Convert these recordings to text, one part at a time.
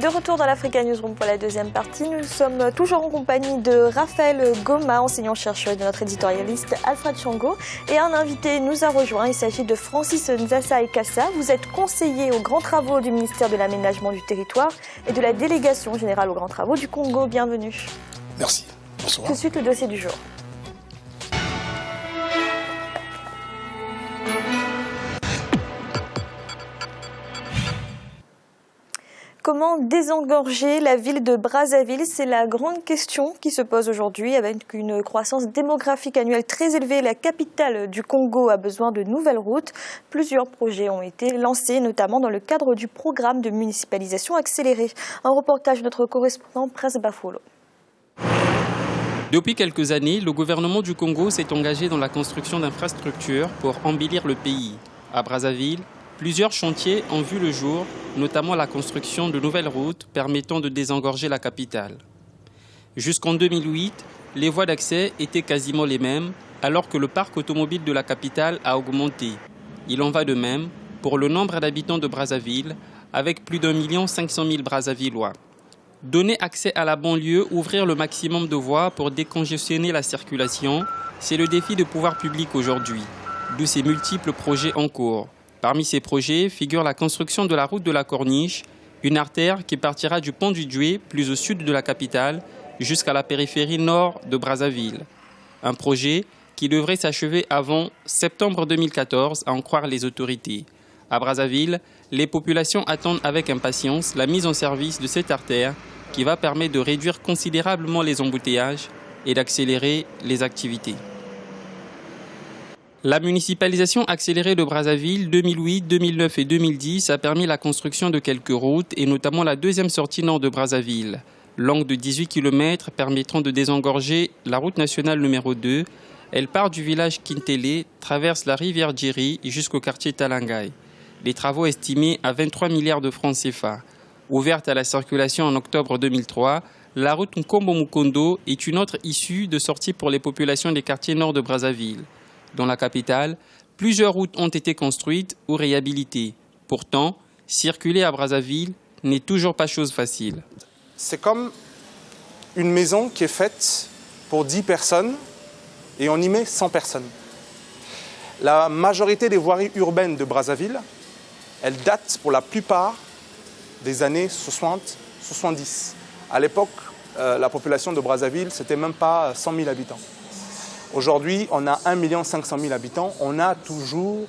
De retour dans l'Africa Newsroom pour la deuxième partie, nous sommes toujours en compagnie de Raphaël Goma, enseignant-chercheur et de notre éditorialiste Alfred Chongo. Et un invité nous a rejoint, il s'agit de Francis Nzassa Ekassa. Vous êtes conseiller aux grands travaux du ministère de l'Aménagement du Territoire et de la Délégation générale aux grands travaux du Congo. Bienvenue. Merci. Bonsoir. Tout de suite, le dossier du jour. Comment désengorger la ville de Brazzaville? C'est la grande question qui se pose aujourd'hui. Avec une croissance démographique annuelle très élevée, la capitale du Congo a besoin de nouvelles routes. Plusieurs projets ont été lancés, notamment dans le cadre du programme de municipalisation accélérée. Un reportage de notre correspondant Prince Bafolo. Depuis quelques années, le gouvernement du Congo s'est engagé dans la construction d'infrastructures pour embellir le pays. À Brazzaville, plusieurs chantiers ont vu le jour, notamment la construction de nouvelles routes permettant de désengorger la capitale. Jusqu'en 2008, les voies d'accès étaient quasiment les mêmes, alors que le parc automobile de la capitale a augmenté. Il en va de même pour le nombre d'habitants de Brazzaville, avec plus d'1 500 000 Brazzavillois. Donner accès à la banlieue, ouvrir le maximum de voies pour décongestionner la circulation, c'est le défi de pouvoir public aujourd'hui, d'où ces multiples projets en cours. Parmi ces projets figure la construction de la route de la Corniche, une artère qui partira du pont du Doué, plus au sud de la capitale, jusqu'à la périphérie nord de Brazzaville. Un projet qui devrait s'achever avant septembre 2014, à en croire les autorités. À Brazzaville, les populations attendent avec impatience la mise en service de cette artère qui va permettre de réduire considérablement les embouteillages et d'accélérer les activités. La municipalisation accélérée de Brazzaville 2008, 2009 et 2010 a permis la construction de quelques routes et notamment la deuxième sortie nord de Brazzaville, longue de 18 km permettant de désengorger la route nationale numéro 2. Elle part du village Kintélé, traverse la rivière Djiri jusqu'au quartier Talangai. Les travaux estimés à 23 milliards de francs CFA. Ouverte à la circulation en octobre 2003, la route Nkombo-Mukondo est une autre issue de sortie pour les populations des quartiers nord de Brazzaville. Dans la capitale, plusieurs routes ont été construites ou réhabilitées. Pourtant, circuler à Brazzaville n'est toujours pas chose facile. C'est comme une maison qui est faite pour 10 personnes et on y met 100 personnes. La majorité des voiries urbaines de Brazzaville, elles datent pour la plupart des années 60-70. À l'époque, la population de Brazzaville, c'était même pas 100 000 habitants. Aujourd'hui, on a 1 500 000 habitants. On a toujours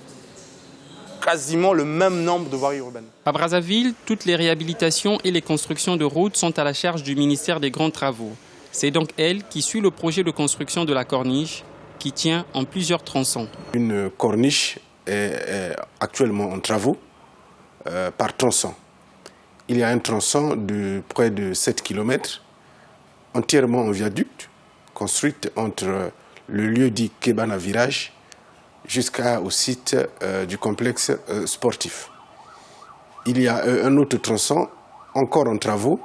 quasiment le même nombre de voiries urbaines. À Brazzaville, toutes les réhabilitations et les constructions de routes sont à la charge du ministère des Grands Travaux. C'est donc elle qui suit le projet de construction de la corniche qui tient en plusieurs tronçons. Une corniche est actuellement en travaux par tronçon. Il y a un tronçon de près de 7 km, entièrement en viaduc, construite entre le lieu dit Kebana Virage jusqu'au site du complexe sportif. Il y a un autre tronçon encore en travaux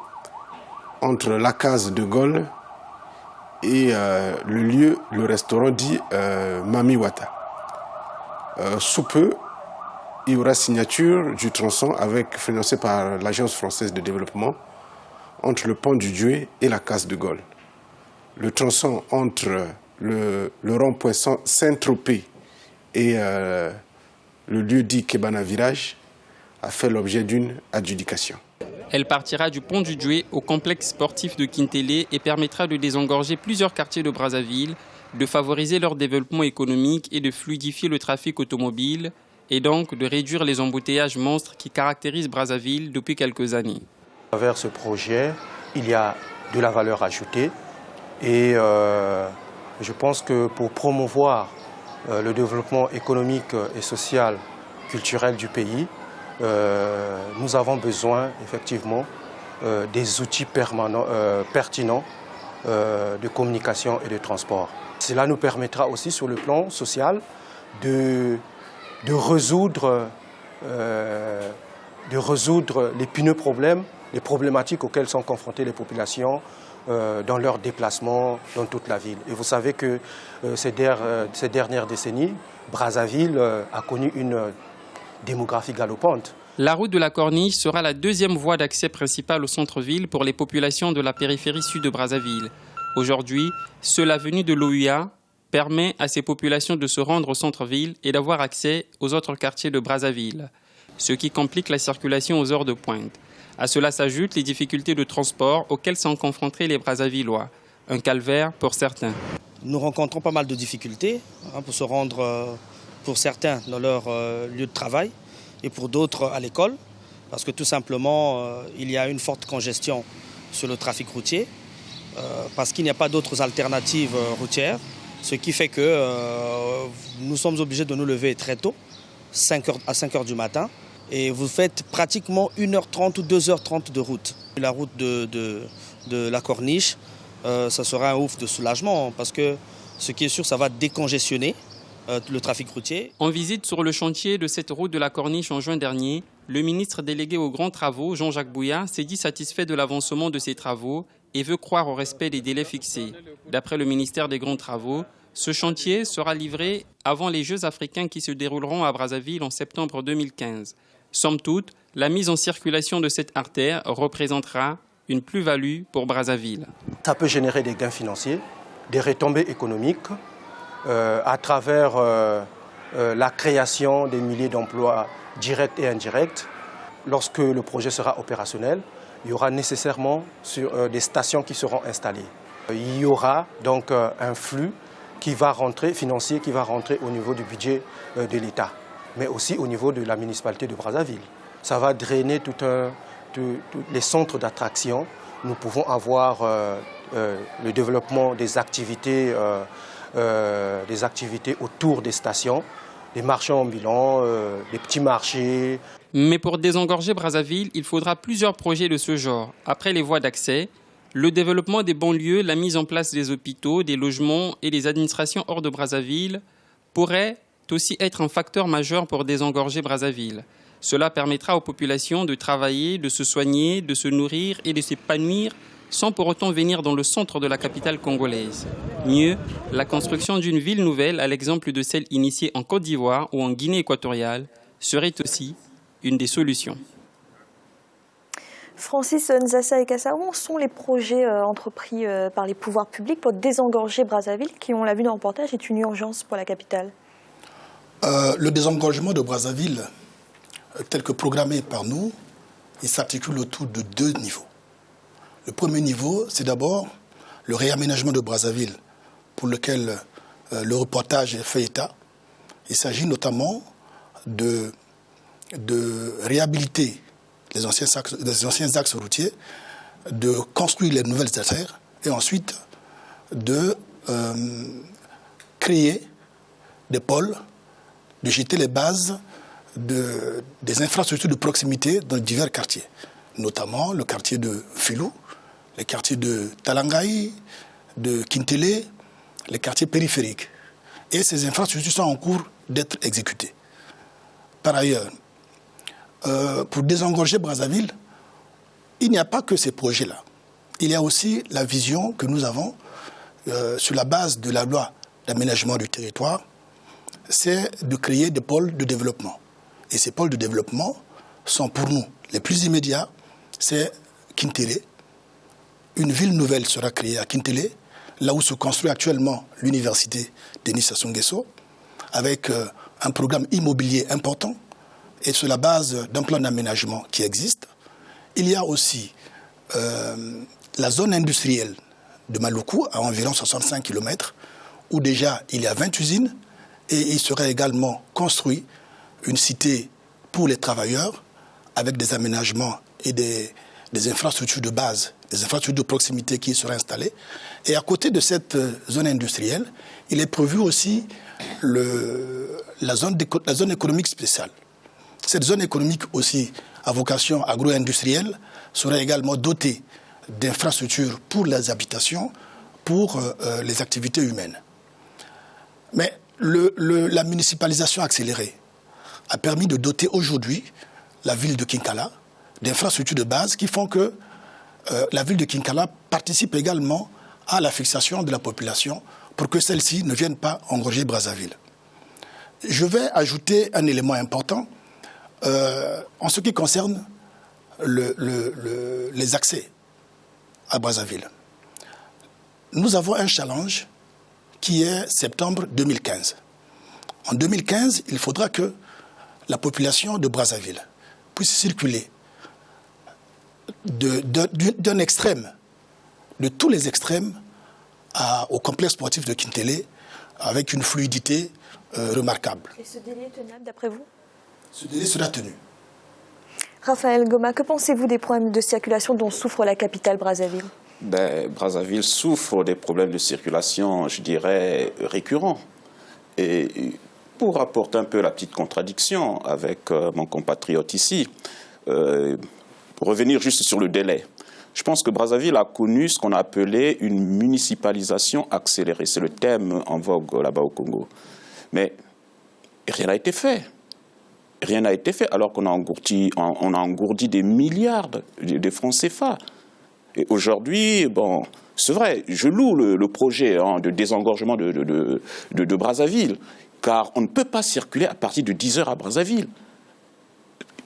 entre la case de Gaulle et le restaurant dit Mamiwata. Sous peu, il y aura signature du tronçon financé par l'Agence française de développement entre le pont du Doué et la case de Gaulle. Le tronçon entre le rond-point Saint-Tropez et le lieu dit Kebana Virage a fait l'objet d'une adjudication. Elle partira du pont du Doué au complexe sportif de Kintélé et permettra de désengorger plusieurs quartiers de Brazzaville, de favoriser leur développement économique et de fluidifier le trafic automobile et donc de réduire les embouteillages monstres qui caractérisent Brazzaville depuis quelques années. À travers ce projet, il y a de la valeur ajoutée et je pense que pour promouvoir le développement économique et social, culturel du pays, nous avons besoin effectivement des outils pertinents de communication et de transport. Cela nous permettra aussi sur le plan social de résoudre l'épineux problème, les problématiques auxquelles sont confrontées les populations dans leurs déplacements dans toute la ville. Et vous savez que ces dernières décennies, Brazzaville a connu une démographie galopante. La route de la Corniche sera la deuxième voie d'accès principale au centre-ville pour les populations de la périphérie sud de Brazzaville. Aujourd'hui, seule l'avenue de l'OUA permet à ces populations de se rendre au centre-ville et d'avoir accès aux autres quartiers de Brazzaville, ce qui complique la circulation aux heures de pointe. À cela s'ajoutent les difficultés de transport auxquelles sont confrontés les Brazzavillois. Un calvaire pour certains. Nous rencontrons pas mal de difficultés pour se rendre, pour certains, dans leur lieu de travail et pour d'autres à l'école, parce que tout simplement, il y a une forte congestion sur le trafic routier, parce qu'il n'y a pas d'autres alternatives routières, ce qui fait que nous sommes obligés de nous lever très tôt, à 5 h du matin, et vous faites pratiquement 1h30 ou 2h30 de route. La route de la Corniche, ça sera un ouf de soulagement, parce que ce qui est sûr, ça va décongestionner le trafic routier. En visite sur le chantier de cette route de la Corniche en juin dernier, le ministre délégué aux grands travaux, Jean-Jacques Bouya, s'est dit satisfait de l'avancement de ces travaux et veut croire au respect des délais fixés. D'après le ministère des Grands Travaux, ce chantier sera livré avant les Jeux africains qui se dérouleront à Brazzaville en septembre 2015. Somme toute, la mise en circulation de cette artère représentera une plus-value pour Brazzaville. Ça peut générer des gains financiers, des retombées économiques à travers la création des milliers d'emplois directs et indirects. Lorsque le projet sera opérationnel, il y aura nécessairement des stations qui seront installées. Il y aura donc un flux financier qui va rentrer au niveau du budget de l'État, mais aussi au niveau de la municipalité de Brazzaville. Ça va drainer tous les centres d'attraction. Nous pouvons avoir le développement des activités autour des stations, des marchands ambulants, des petits marchés. Mais pour désengorger Brazzaville, il faudra plusieurs projets de ce genre. Après les voies d'accès, le développement des banlieues, la mise en place des hôpitaux, des logements et des administrations hors de Brazzaville pourrait aussi être un facteur majeur pour désengorger Brazzaville. Cela permettra aux populations de travailler, de se soigner, de se nourrir et de s'épanouir sans pour autant venir dans le centre de la capitale congolaise. Mieux, la construction d'une ville nouvelle, à l'exemple de celle initiée en Côte d'Ivoire ou en Guinée équatoriale, serait aussi une des solutions. Francis Nzassa et Kassa, où sont les projets entrepris par les pouvoirs publics pour désengorger Brazzaville, qui, on l'a vu dans le reportage, est une urgence pour la capitale? Le désengorgement de Brazzaville, tel que programmé par nous, il s'articule autour de 2 niveaux. Le premier niveau, c'est d'abord le réaménagement de Brazzaville, pour lequel le reportage fait état. Il s'agit notamment de réhabiliter les anciens axes routiers, de construire les nouvelles artères et ensuite de créer des pôles, de jeter les bases des infrastructures de proximité dans divers quartiers, notamment le quartier de Filou, les quartiers de Talangaï, de Kintélé, les quartiers périphériques. Et ces infrastructures sont en cours d'être exécutées. Par ailleurs, pour désengorger Brazzaville, il n'y a pas que ces projets-là. Il y a aussi la vision que nous avons sur la base de la loi d'aménagement du territoire, c'est de créer des pôles de développement. Et ces pôles de développement sont pour nous les plus immédiats, c'est Kintélé. Une ville nouvelle sera créée à Kintélé, là où se construit actuellement l'université Denis Sassou Nguesso, avec un programme immobilier important et sur la base d'un plan d'aménagement qui existe. Il y a aussi la zone industrielle de Maluku, à environ 65 km, où déjà il y a 20 usines, et il sera également construit une cité pour les travailleurs, avec des aménagements et des infrastructures de base, des infrastructures de proximité qui seraient installées. Et à côté de cette zone industrielle, il est prévu aussi la zone économique spéciale. Cette zone économique aussi, à vocation agro-industrielle, sera également dotée d'infrastructures pour les habitations, pour les activités humaines. Mais la municipalisation accélérée a permis de doter aujourd'hui la ville de Kinkala d'infrastructures de base qui font que la ville de Kinkala participe également à la fixation de la population pour que celle-ci ne vienne pas engorger Brazzaville. Je vais ajouter un élément important. en ce qui concerne les accès à Brazzaville, nous avons un challenge qui est septembre 2015. En 2015, il faudra que la population de Brazzaville puisse circuler d'un extrême, de tous les extrêmes, au complexe sportif de Kintélé avec une fluidité remarquable. Et ce délai est tenable d'après vous? Ce délai sera tenu. Raphaël Goma, que pensez-vous des problèmes de circulation dont souffre la capitale Brazzaville? Brazzaville souffre des problèmes de circulation, je dirais, récurrents. Et pour apporter un peu la petite contradiction avec mon compatriote ici, pour revenir juste sur le délai, je pense que Brazzaville a connu ce qu'on a appelé une municipalisation accélérée. C'est le thème en vogue là-bas au Congo. Mais rien n'a été fait. Rien n'a été fait alors qu'on a engourdi des milliards de francs CFA. Et aujourd'hui, bon, c'est vrai, je loue le projet de désengorgement de Brazzaville, car on ne peut pas circuler à partir de 10 heures à Brazzaville.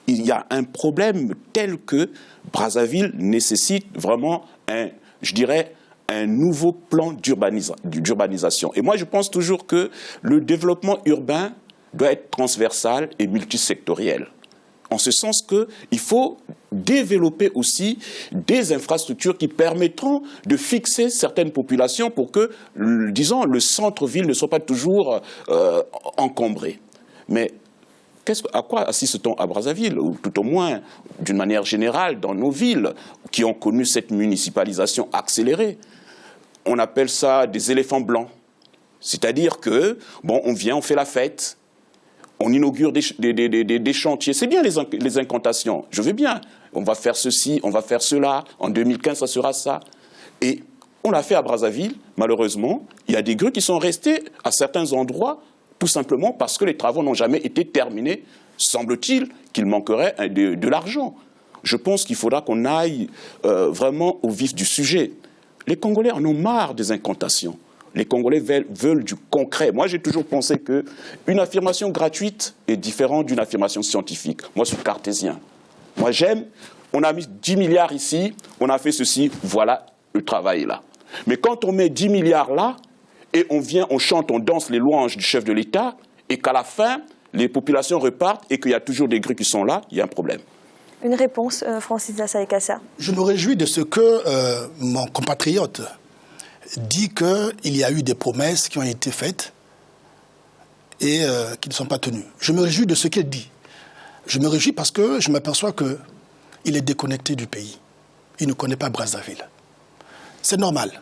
Il y a un problème tel que Brazzaville nécessite vraiment un nouveau plan d'urbanisation. Et moi, je pense toujours que le développement urbain doit être transversal et multisectoriel. En ce sens qu'il faut développer aussi des infrastructures qui permettront de fixer certaines populations pour que, disons, le centre-ville ne soit pas toujours encombré. Mais à quoi assiste-t-on à Brazzaville, ou tout au moins, d'une manière générale, dans nos villes qui ont connu cette municipalisation accélérée? On appelle ça des éléphants blancs. C'est-à-dire que, bon, on vient, on fait la fête, on inaugure des chantiers. C'est bien les incantations, je veux bien. On va faire ceci, on va faire cela, en 2015, ça sera ça. Et on l'a fait à Brazzaville, malheureusement. Il y a des grues qui sont restées à certains endroits, tout simplement parce que les travaux n'ont jamais été terminés. Semble-t-il qu'il manquerait de l'argent. Je pense qu'il faudra qu'on aille vraiment au vif du sujet. Les Congolais en ont marre des incantations. Les Congolais veulent du concret. Moi, j'ai toujours pensé qu'une affirmation gratuite est différente d'une affirmation scientifique. Moi, je suis cartésien. Moi, j'aime, on a mis 10 milliards ici, on a fait ceci, voilà, le travail est là. Mais quand on met 10 milliards là, et on vient, on chante, on danse les louanges du chef de l'État, et qu'à la fin, les populations repartent, et qu'il y a toujours des grues qui sont là, il y a un problème. Une réponse, Francis Assaïkassa. Je me réjouis de ce que mon compatriote dit qu'il y a eu des promesses qui ont été faites et qui ne sont pas tenues. Je me réjouis de ce qu'il dit. Je me réjouis parce que je m'aperçois qu'il est déconnecté du pays. Il ne connaît pas Brazzaville. C'est normal.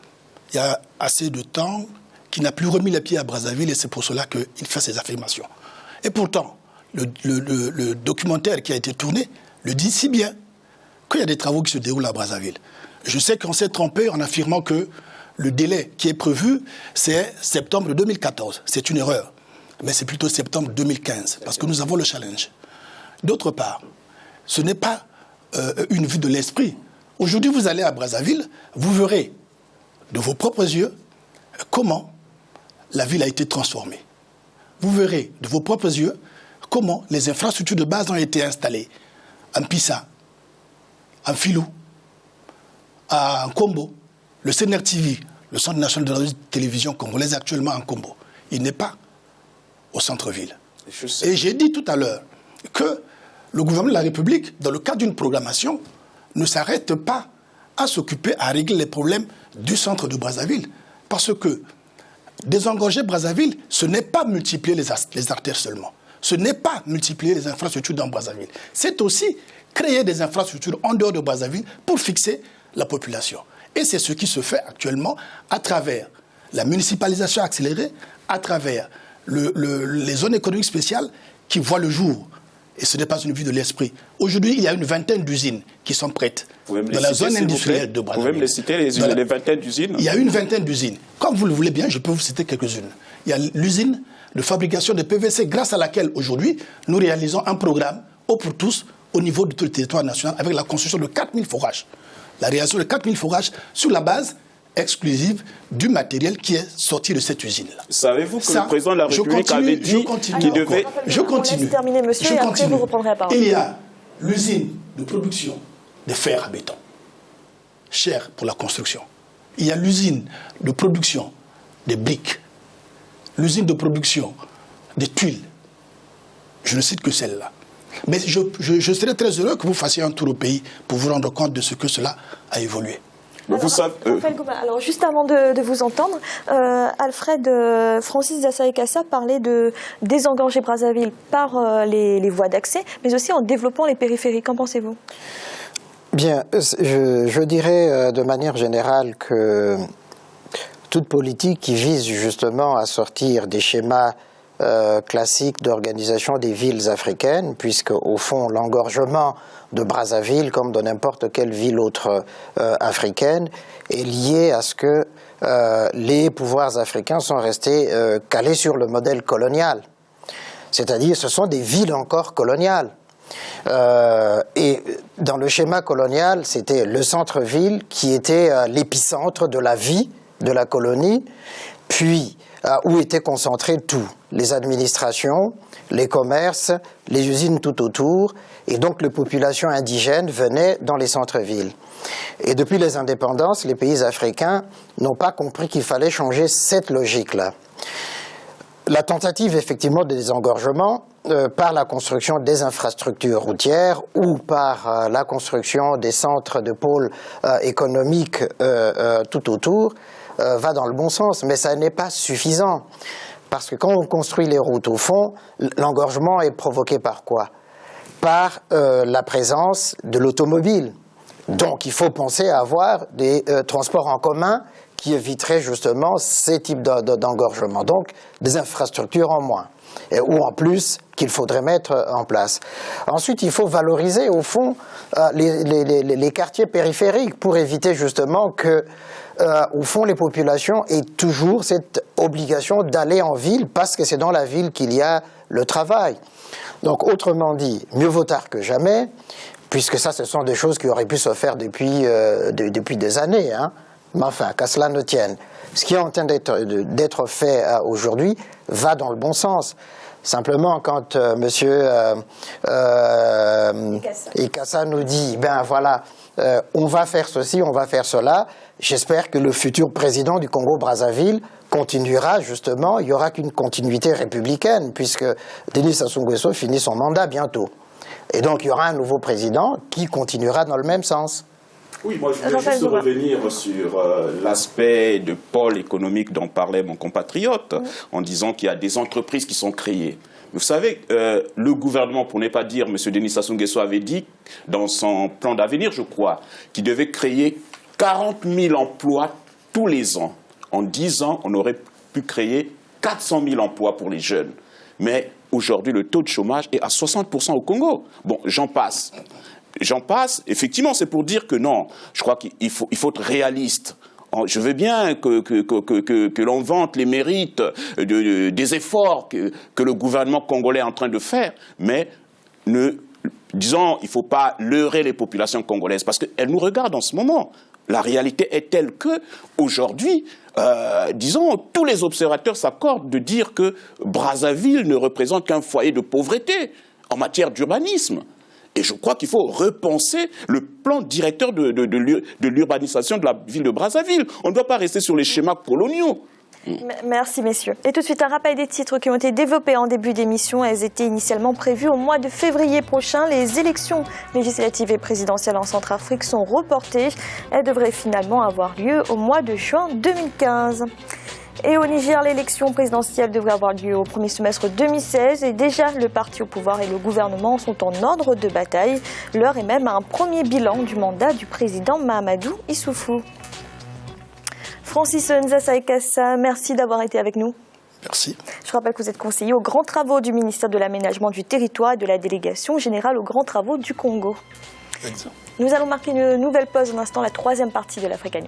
Il y a assez de temps qu'il n'a plus remis les pieds à Brazzaville et c'est pour cela qu'il fait ces affirmations. Et pourtant, le documentaire qui a été tourné le dit si bien qu'il y a des travaux qui se déroulent à Brazzaville. Je sais qu'on s'est trompé en affirmant que le délai qui est prévu, c'est septembre 2014. C'est une erreur. Mais c'est plutôt septembre 2015, parce que nous avons le challenge. D'autre part, ce n'est pas une vue de l'esprit. Aujourd'hui, vous allez à Brazzaville, vous verrez de vos propres yeux comment la ville a été transformée. Vous verrez de vos propres yeux comment les infrastructures de base ont été installées. En Pissa, en Filou, en Kombo, le CNR-TV, le Centre national de radio et de télévision congolaise, actuellement en Kombo. Il n'est pas au centre-ville. Et j'ai dit tout à l'heure que le gouvernement de la République, dans le cadre d'une programmation, ne s'arrête pas à s'occuper, à régler les problèmes du centre de Brazzaville. Parce que désengorger Brazzaville, ce n'est pas multiplier les artères seulement. Ce n'est pas multiplier les infrastructures dans Brazzaville. C'est aussi créer des infrastructures en dehors de Brazzaville pour fixer la population. Et c'est ce qui se fait actuellement à travers la municipalisation accélérée, à travers les zones économiques spéciales qui voient le jour. Et ce n'est pas une vue de l'esprit. Aujourd'hui, il y a une vingtaine d'usines qui sont prêtes dans la zone industrielle de Brazzaville. Vous pouvez me les citer, les vingtaines d'usines? Il y a une vingtaine d'usines. Comme vous le voulez bien, je peux vous citer quelques-unes. Il y a l'usine de fabrication de PVC, grâce à laquelle, aujourd'hui, nous réalisons un programme eau pour tous au niveau de tout le territoire national avec la construction de 4000 forages. La réalisation de 4000 forages sur la base exclusive du matériel qui est sorti de cette usine-là. Savez-vous que le président de la République avait dit qu'il devait... Je continue. Terminer, monsieur, et après vous reprendrez la parole. Il y a l'usine de production de fer à béton, cher pour la construction. Il y a l'usine de production des briques, l'usine de production des tuiles. Je ne cite que celle-là. Mais je serais très heureux que vous fassiez un tour au pays pour vous rendre compte de ce que cela a évolué. Alors, vous savez, alors, juste avant de vous entendre, Francis Zasaï-Cassa parlait de désengorger Brazzaville par les voies d'accès, mais aussi en développant les périphériques. Qu'en pensez-vous? Bien, je dirais de manière générale que toute politique qui vise justement à sortir des schémas classique d'organisation des villes africaines, puisque au fond l'engorgement de Brazzaville, comme de n'importe quelle ville autre africaine, est lié à ce que les pouvoirs africains sont restés calés sur le modèle colonial. C'est-à-dire ce sont des villes encore coloniales. Et dans le schéma colonial, c'était le centre-ville qui était l'épicentre de la vie de la colonie, puis où était concentré tout, les administrations, les commerces, les usines tout autour, et donc les populations indigènes venaient dans les centres-villes. Et depuis les indépendances, les pays africains n'ont pas compris qu'il fallait changer cette logique-là. La tentative effectivement de désengorgement par la construction des infrastructures routières ou par la construction des centres de pôles économiques tout autour va dans le bon sens, mais ça n'est pas suffisant. Parce que quand on construit les routes, au fond, l'engorgement est provoqué par quoi? Par la présence de l'automobile. Donc il faut penser à avoir des transports en commun qui éviteraient justement ces types d'engorgement. Donc des infrastructures en moins, ou en plus qu'il faudrait mettre en place. Ensuite, il faut valoriser au fond les quartiers périphériques pour éviter justement que au fond, les populations aient toujours cette obligation d'aller en ville parce que c'est dans la ville qu'il y a le travail. Donc, autrement dit, mieux vaut tard que jamais, puisque ça, ce sont des choses qui auraient pu se faire depuis des années. Hein. Mais enfin, qu'à cela ne tienne. Ce qui est en train d'être fait aujourd'hui va dans le bon sens. Simplement, quand monsieur Ikassa nous dit, ben voilà, on va faire ceci, on va faire cela, j'espère que le futur président du Congo-Brazzaville continuera justement, il n'y aura qu'une continuité républicaine, puisque Denis Sassou Nguesso finit son mandat bientôt. Et donc il y aura un nouveau président qui continuera dans le même sens. Oui, moi je voulais juste revenir sur l'aspect de pôle économique dont parlait mon compatriote, en disant qu'il y a des entreprises qui sont créées. Vous savez, le gouvernement, pour ne pas dire, M. Denis Sassou Nguesso avait dit, dans son plan d'avenir, je crois, qu'il devait créer 40 000 emplois tous les ans. En 10 ans, on aurait pu créer 400 000 emplois pour les jeunes. Mais aujourd'hui, le taux de chômage est à 60% au Congo. Bon, j'en passe. J'en passe, effectivement, c'est pour dire que non, je crois qu'il faut être réaliste. Je veux bien que l'on vante les mérites des efforts que le gouvernement congolais est en train de faire, mais disons, il ne faut pas leurrer les populations congolaises, parce qu'elles nous regardent en ce moment. La réalité est telle que, aujourd'hui, disons, tous les observateurs s'accordent de dire que Brazzaville ne représente qu'un foyer de pauvreté en matière d'urbanisme. Et je crois qu'il faut repenser le plan directeur de l'urbanisation de la ville de Brazzaville. On ne doit pas rester sur les schémas coloniaux. Merci, messieurs. Et tout de suite, un rappel des titres qui ont été développés en début d'émission. Elles étaient initialement prévues au mois de février prochain. Les élections législatives et présidentielles en Centrafrique sont reportées. Elles devraient finalement avoir lieu au mois de juin 2015. Et au Niger, l'élection présidentielle devrait avoir lieu au premier semestre 2016 et déjà le parti au pouvoir et le gouvernement sont en ordre de bataille. L'heure est même à un premier bilan du mandat du président Mahamadou Issoufou. Francis Zasaï-Cassa, merci d'avoir été avec nous. Merci. Je rappelle que vous êtes conseiller aux grands travaux du ministère de l'Aménagement du Territoire et de la Délégation générale aux grands travaux du Congo. Exact. Nous allons marquer une nouvelle pause, un instant, la troisième partie de l'Africa News.